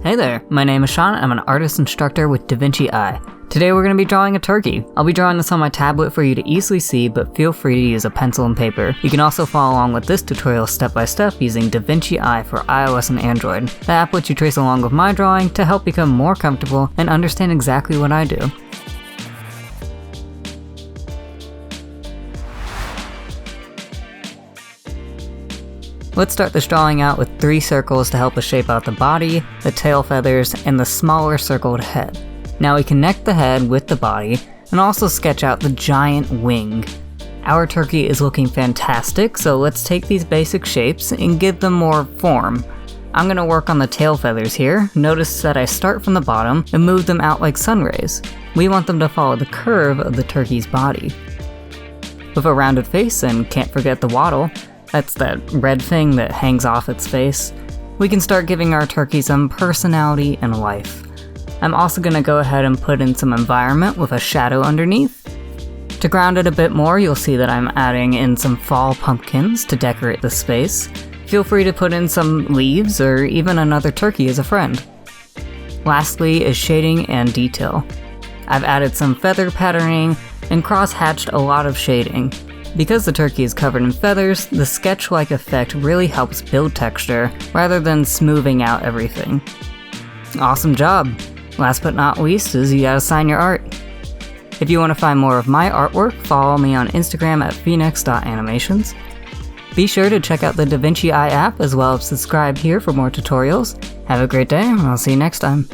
Hey there, my name is Sean. I'm an artist instructor with Vinci Eye. Today we're going to be drawing a turkey. I'll be drawing this on my tablet for you to easily see, but feel free to use a pencil and paper. You can also follow along with this tutorial step by step using Vinci Eye for iOS and Android. The app lets you trace along with my drawing to help become more comfortable and understand exactly what I do. Let's start this drawing out with 3 circles to help us shape out the body, the tail feathers, and the smaller circled head. Now we connect the head with the body, and also sketch out the giant wing. Our turkey is looking fantastic, so let's take these basic shapes and give them more form. I'm going to work on the tail feathers here. Notice that I start from the bottom and move them out like sun rays. We want them to follow the curve of the turkey's body. With a rounded face, and can't forget the wattle, that's that red thing that hangs off its face, we can start giving our turkey some personality and life. I'm also going to go ahead and put in some environment with a shadow underneath. To ground it a bit more, you'll see that I'm adding in some fall pumpkins to decorate the space. Feel free to put in some leaves or even another turkey as a friend. Lastly is shading and detail. I've added some feather patterning and cross-hatched a lot of shading. Because the turkey is covered in feathers, the sketch-like effect really helps build texture rather than smoothing out everything. Awesome job! Last but not least is you gotta sign your art. If you want to find more of my artwork, follow me on Instagram at phoenix.animations. Be sure to check out the Vinci Eye app as well as subscribe here for more tutorials. Have a great day, and I'll see you next time.